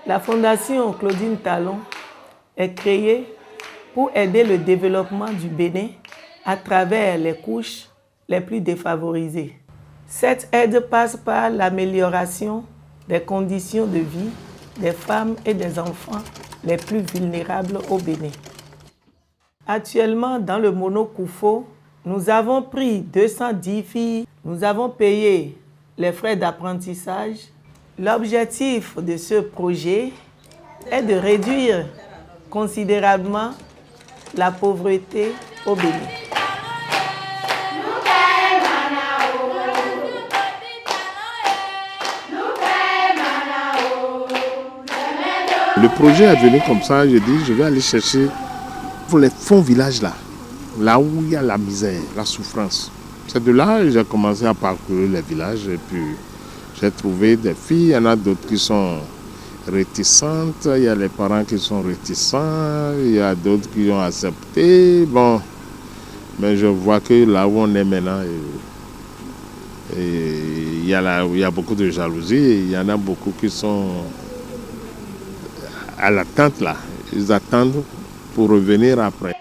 La Fondation Claudine Talon est créée pour aider le développement du Bénin à travers les couches les plus défavorisées. Cette aide passe par l'amélioration des conditions de vie des femmes et des enfants les plus vulnérables au Bénin. Actuellement, dans le Mono Koufo, nous avons pris 210 filles, nous avons payé les frais d'apprentissage. L'objectif de ce projet est de réduire considérablement la pauvreté au Bénin. Le projet est venu comme ça, je dis je vais aller chercher pour les fonds villages là où il y a la misère, la souffrance. C'est de là que j'ai commencé à parcourir les villages et puis j'ai trouvé des filles, il y en a d'autres qui sont réticentes, il y a les parents qui sont réticents, il y a d'autres qui ont accepté. Bon, mais je vois que là où on est maintenant, il y a beaucoup de jalousie, il y en a beaucoup qui sont à l'attente là, ils attendent pour revenir après.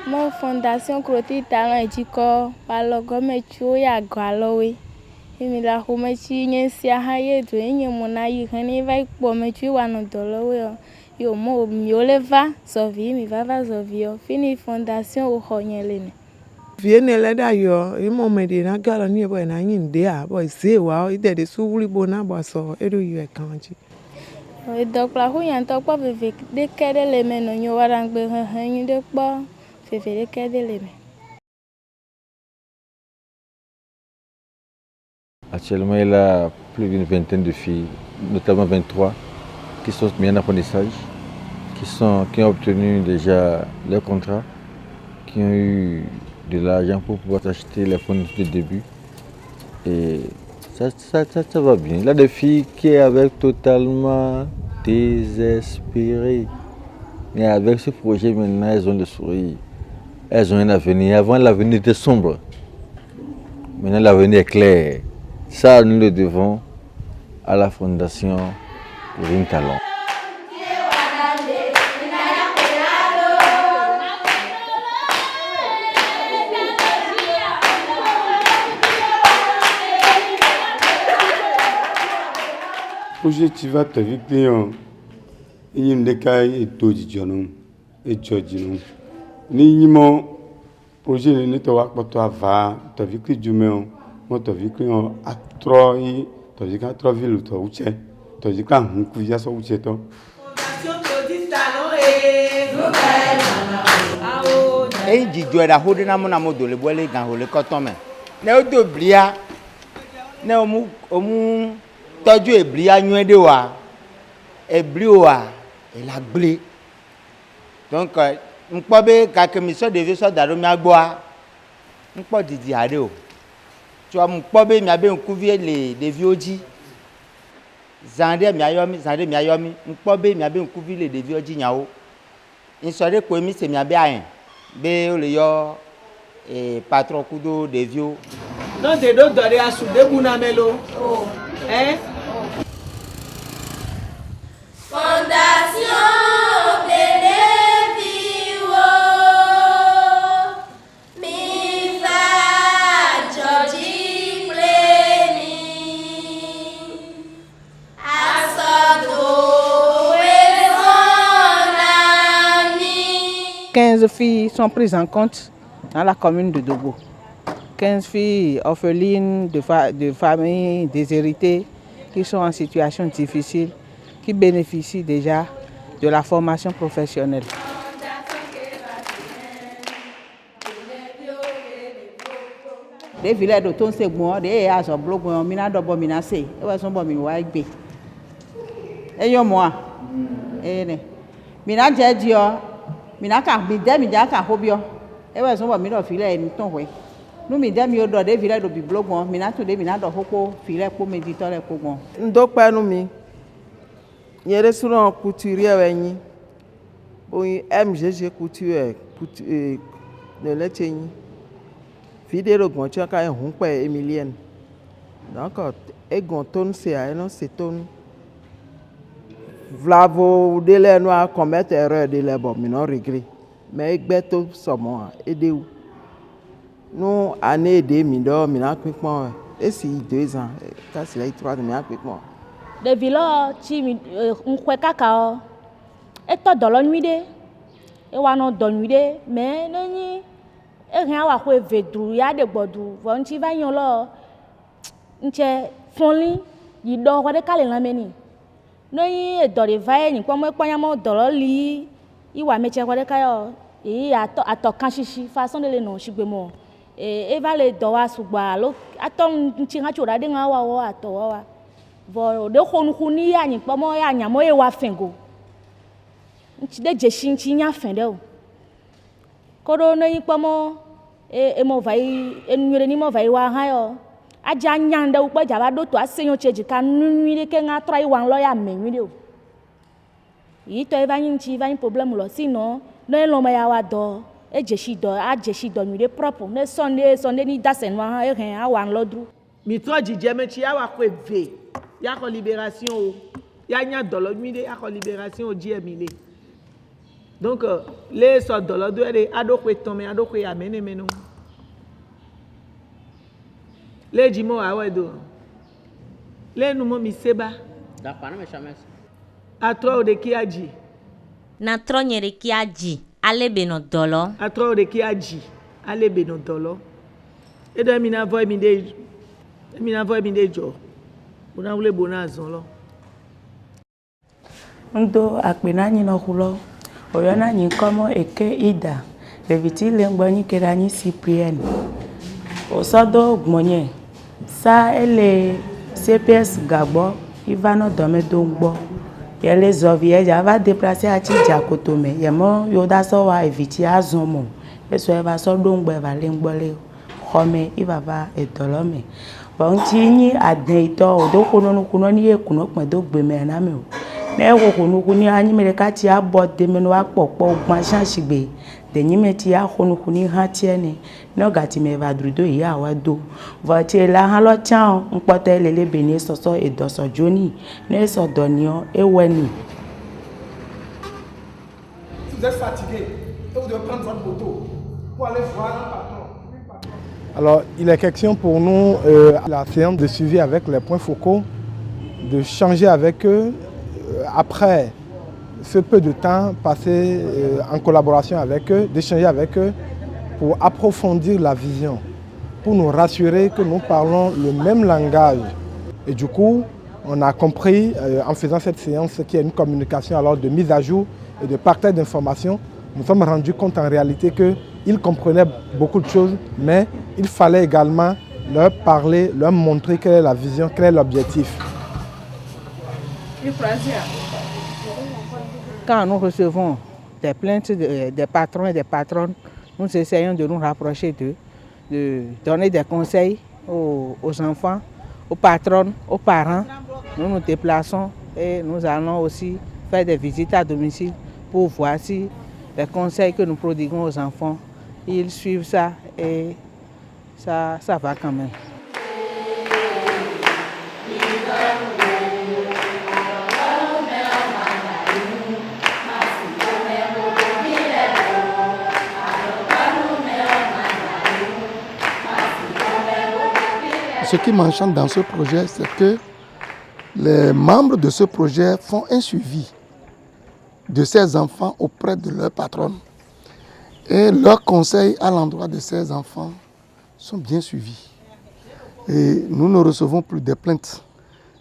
Mon fondation Claudine Talon est dit que par le gomme tu y a galoé. Et me la remercie n'y si a haye de n'y mon aïe n'y va pour me tuer un dollar. Yo mo mieux va sauver mi va sauver. Fini fondation au Honyelene. Vienne là d'ailleurs, ils m'ont dit na galani boy na yinde a boy c'est wa ide de souli bona boso edo yue kanji. Donc la rue en tant que vivre de quel élément nous y aura un peu de quoi faire de quel élément. Actuellement, il y a plus d'une vingtaine de filles, notamment 23, qui sont mises en apprentissage, qui ont obtenu déjà leur contrat, qui ont eu de l'argent pour pouvoir acheter les fournitures de début. Et ça va bien. Il y a des filles qui sont avec totalement désespérées. Mais avec ce projet, maintenant, elles ont le sourire. Elles ont un avenir. Avant, l'avenir était sombre. Maintenant, l'avenir est clair. Ça, nous le devons à la Fondation Claudine Talon. Projet tu vas te vite il y a des cas et tout du journal et Georgino. Ni mon projet ne te voit pas toi va te vite du mien. Moi te vite à trois et te vite à trois villes toi où tu es. Te vite à un coup via ça où tu es toi. Et du joie à hoder na mon amour de le bois les gants le coton mais. Ne de blia. Ne omu tọ́jú èbìlì anyúẹ́dẹ́ wa èbìlì wa ìlàgbélé donc nkpọ́ bẹ́ kakemi sọ́dẹ̀vi sọ́dàdó miagbọ́a nkpọ́ didi àdé o tí wọ́n nkpọ́ bẹ́ miabẹ́ nkúvi lè ɖeviwo dzi zandé miayɔmi nkpọ́ bẹ́ miabẹ́ nkúvi lè ɖeviwo dzi nyawo nsɔɖé kpo mi se miabẹ́ ayɛ bẹ́ o le yɔ patron kudo ɖeviwo. Non de do dɔre asu de kuna melo. Hein? Fondation Benevivo mi fa Georgie Pleni Asodo et son ami. 15 filles sont prises en compte dans la commune de Dobo. 15 filles orphelines de familles déshéritées qui sont en situation difficile, qui bénéficient déjà de la formation professionnelle. Les villages de ton segment, des azos bloqués, mina dobo mina se, et ouais son bon mi waigbe. Et yo moi, ne, mina jedio, mina ka mi ja ka hobio, et ouais son bon mi do filet ni ton we. Nous mi dem yo do des villages de biblogon, mina to de mina do hoko filet pour méditer pour gon. Ndokpa nu mi. Nye restaurant couturier wenyi. Oyi MGG couture ne leteni. Fidèle gon tu ka hun pa Emilienne. Donc, egonton c'est un ton. Vlavo de les noirs commettre erreur de les bon, mais non regret. Mais beto somo aider où. Nous année de mido, mina quickement. Et si 2 ans, ça c'est là 3 ans, mina quickement. De villa ti nkwe kaka e to dolo nuit de e wa no do nuit de mais nani e rien wa ko vedru ya de gbodu vo nti va yan lo nche fonli yi do wa de kale la meni nani e do de va ni po mo pa mo dolo li i wa meche wa de kayo e ato kan shishi façon de le non shigbe mo e va le do wa sugba lo ato nti ha chura de nga wa ato wa vo de khonu ya ni pomo ya nyamo e wa fengo nti de jeshi nti nya fen de o kodo no yi pomo e mo vai enwere ni mo vai wa ha yo aja nya nda u pa ja ba do to asenyo cheji ka nwi ke nga try wan lo ya menwi de o yi to e va nti va ni problem lo sino no e lo ma ya wa do e jeshi do a jeshi do nwi de propre ne sonde ni dasen wa ha e ren a wan lo dru mi to jije me chi ya wa ko eve ya ko libération o ya nya dolo mi de ya ko libération o GMile donc les so dolo do de adoko eton adoko ya mene meno le jimo awedo le nu mo mi seba da pana me chames atro de kiaji na tronyere kiaji ale beno dolo atro de kiaji ale beno dolo e do mi na voy mi de jo una wule bona zonlo ndo akpena nyi no hulo oyona nyi komo eke ida leviti lengbo nyi kera nyi Cyprien osodo gmonye sa ele CPS gabo ivano dome dongbo yele zovie ja va déplacer a ti jakotome yemo yoda so wa eviti azomo eso eva so dongbo eva lengbole khome ibaba edolome bon ti ni aden to do kuno ni e kuno pon do gbe me na me o na e kuno kuni anyi me ka ti abo de me no wa popo gban chance gbe de ni me ti a kuno kuni ha ti eni no ga ti me va drudo ya wa do va ti la han lo chan npo te lele beni soso edoso joni ne so donio e weni. Vous êtes fatigué et vous devez prendre votre moto pour aller voir un patron. Alors, il est question pour nous, la séance de suivi avec les points focaux, de changer avec eux après ce peu de temps passé en collaboration avec eux, d'échanger avec eux pour approfondir la vision, pour nous rassurer que nous parlons le même langage. Et du coup, on a compris en faisant cette séance qu'il y a une communication alors de mise à jour et de partage d'informations. Nous sommes rendus compte en réalité qu'ils comprenaient beaucoup de choses, mais il fallait également leur parler, leur montrer quelle est la vision, quel est l'objectif. Quand nous recevons des plaintes des patrons et des patronnes, nous essayons de nous rapprocher d'eux, de donner des conseils aux enfants, aux patronnes, aux parents. Nous nous déplaçons et nous allons aussi faire des visites à domicile pour voir si les conseils que nous prodiguons aux enfants, ils suivent ça et ça va quand même. Ce qui m'enchante dans ce projet, c'est que les membres de ce projet font un suivi de ces enfants auprès de leur patronne. Et leurs conseils à l'endroit de ces enfants sont bien suivis. Et nous ne recevons plus de plaintes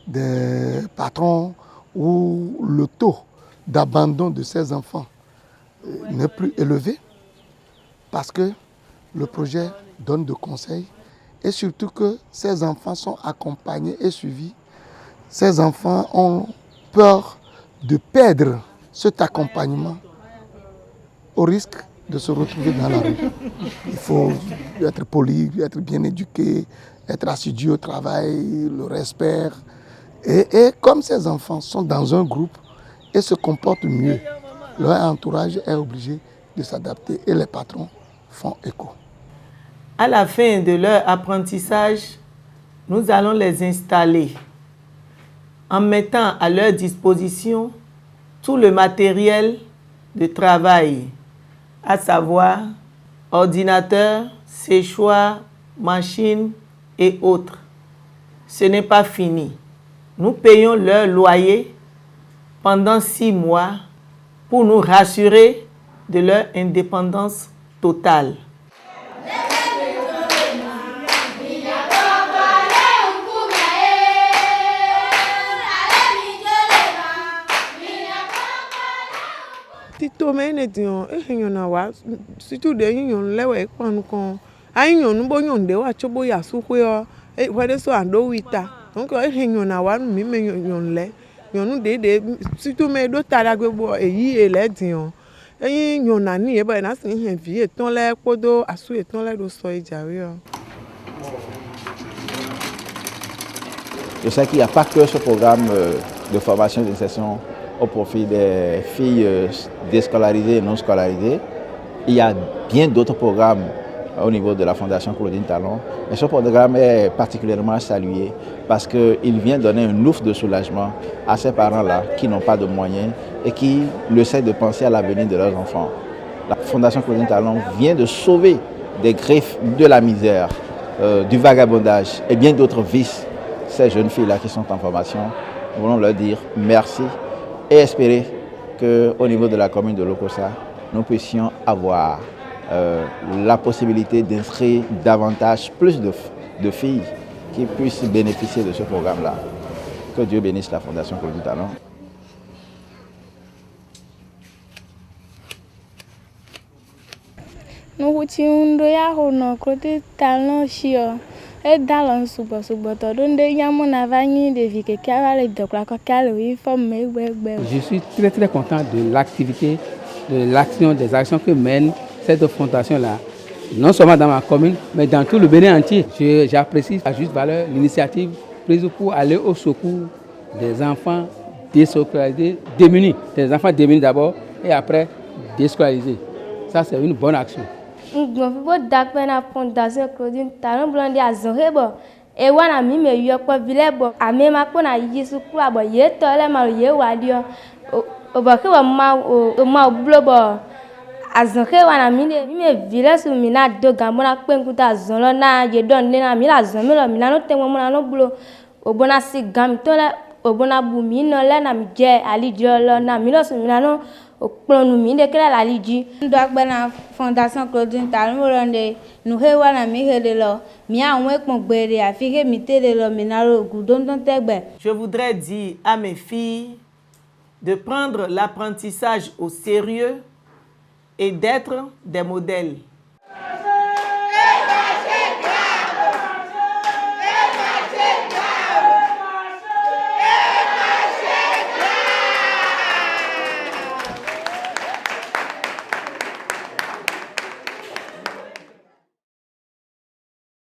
des patrons où le taux d'abandon de ces enfants n'est plus élevé parce que le projet donne de conseils et surtout que ces enfants sont accompagnés et suivis. Ces enfants ont peur de perdre cet accompagnement au risque de se retrouver dans la rue. Il faut être poli, être bien éduqué, être assidu au travail, le respect. Et comme ces enfants sont dans un groupe et se comportent mieux, leur entourage est obligé de s'adapter et les patrons font écho. À la fin de leur apprentissage, nous allons les installer en mettant à leur disposition tout le matériel de travail, à savoir ordinateur, séchoir, machines et autres. Ce n'est pas fini. Nous payons leur loyer pendant 6 mois pour nous rassurer de leur indépendance totale. Tito mene dion ehnyona wa surtout de nyon lewe kwanu kon ayon bo nyon de wa chobo ya sukwe o wede so ando wita donc ehnyona wa mi me nyon le nyon de surtout me do tara gbegbo eyi ele dion eyin nyona ni e ba na sin hen vi eton le podo asu eton le do so ejare o. Je sais qu'il n'y a pas que ce programme de formation et d'insertion au profit des filles déscolarisées et non scolarisées. Il y a bien d'autres programmes au niveau de la Fondation Claudine Talon. Et ce programme est particulièrement salué parce qu'il vient donner un ouf de soulagement à ces parents-là qui n'ont pas de moyens et qui essaient de penser à l'avenir de leurs enfants. La Fondation Claudine Talon vient de sauver des griffes de la misère, du vagabondage et bien d'autres vices. Ces jeunes filles-là qui sont en formation, nous voulons leur dire merci et espérer qu'au niveau de la commune de Lokossa, nous puissions avoir la possibilité d'inscrire davantage, plus de filles qui puissent bénéficier de ce programme-là. Que Dieu bénisse la Fondation Claudine Talon. Nous avons Claudine Talon chio. Je suis très content de l'activité, de l'action, des actions que mène cette fondation-là. Non seulement dans ma commune, mais dans tout le Bénin entier. J'apprécie à juste valeur l'initiative prise pour aller au secours des enfants déscolarisés, démunis. Des enfants démunis d'abord et après déscolarisés. Ça, c'est une bonne action. La Fondation Claudine Talon blonde azorebo e wana mi me yoko vilebo amema kona yisu kwa bo ye tole ma ye wadio obake wa ma blobo azonke wana mi me vile su mina do gambona penkuta zonlo na ye don na mi la zonmelo mi na no tenwo mo na no blo obona si gam tole obona bu mi no le na mi je ali jolo na mi lo su mi na no la Fondation Claudine Talon nous Je voudrais dire à mes filles de prendre l'apprentissage au sérieux et d'être des modèles.